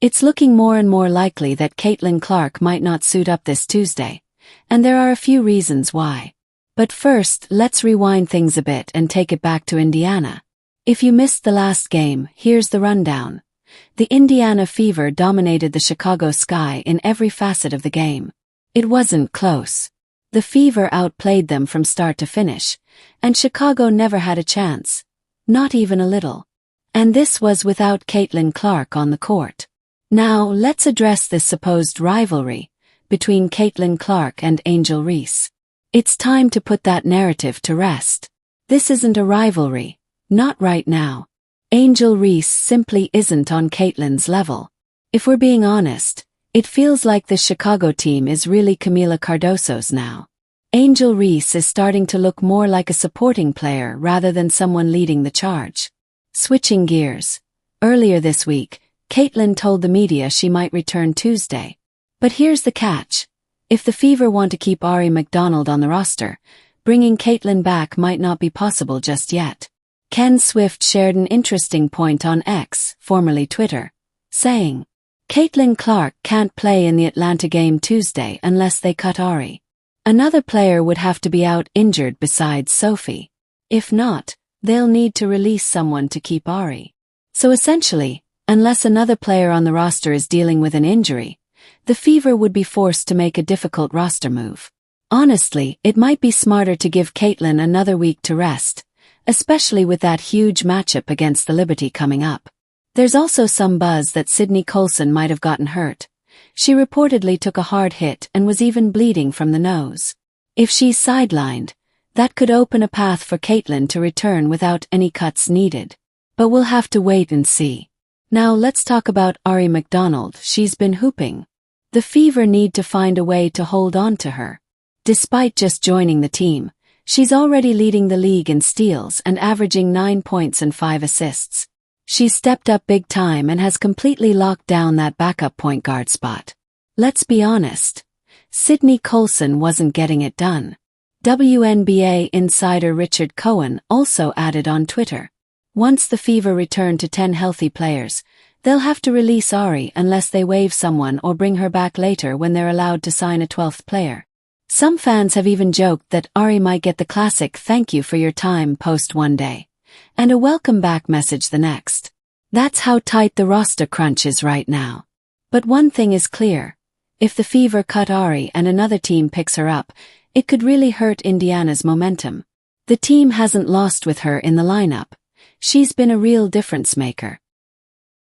It's looking more and more likely that Caitlin Clark might not suit up this Tuesday, and there are a few reasons why. But first, let's rewind things a bit and take it back to Indiana. If you missed the last game, here's the rundown. The Indiana Fever dominated the Chicago Sky in every facet of the game. It wasn't close. The Fever outplayed them from start to finish, and Chicago never had a chance. Not even a little. And this was without Caitlin Clark on the court. Now, let's address this supposed rivalry between Caitlin Clark and Angel Reese. It's time to put that narrative to rest. This isn't a rivalry. Not right now. Angel Reese simply isn't on Caitlin's level. If we're being honest, it feels like the Chicago team is really Camila Cardoso's now. Angel Reese is starting to look more like a supporting player rather than someone leading the charge. Switching gears. Earlier this week, Caitlin told the media she might return Tuesday. But here's the catch. If the Fever want to keep Ari McDonald on the roster, bringing Caitlin back might not be possible just yet. Ken Swift shared an interesting point on X, formerly Twitter, saying, Caitlin Clark can't play in the Atlanta game Tuesday unless they cut Ari. Another player would have to be out injured besides Sophie. If not, they'll need to release someone to keep Ari. So essentially, unless another player on the roster is dealing with an injury, the Fever would be forced to make a difficult roster move. Honestly, it might be smarter to give Caitlin another week to rest, especially with that huge matchup against the Liberty coming up. There's also some buzz that Sydney Colson might have gotten hurt. She reportedly took a hard hit and was even bleeding from the nose. If she's sidelined, that could open a path for Caitlin to return without any cuts needed. But we'll have to wait and see. Now let's talk about Ari McDonald. She's been hooping. The Fever need to find a way to hold on to her. Despite just joining the team, she's already leading the league in steals and averaging 9 points and 5 assists. She's stepped up big time and has completely locked down that backup point guard spot. Let's be honest. Sydney Colson wasn't getting it done. WNBA insider Richard Cohen also added on Twitter, once the Fever return to 10 healthy players, they'll have to release Ari unless they waive someone or bring her back later when they're allowed to sign a 12th player. Some fans have even joked that Ari might get the classic "thank you for your time" post one day, and a welcome back message the next. That's how tight the roster crunch is right now. But one thing is clear. If the Fever cut Ari and another team picks her up, it could really hurt Indiana's momentum. The team hasn't lost with her in the lineup. She's been a real difference maker.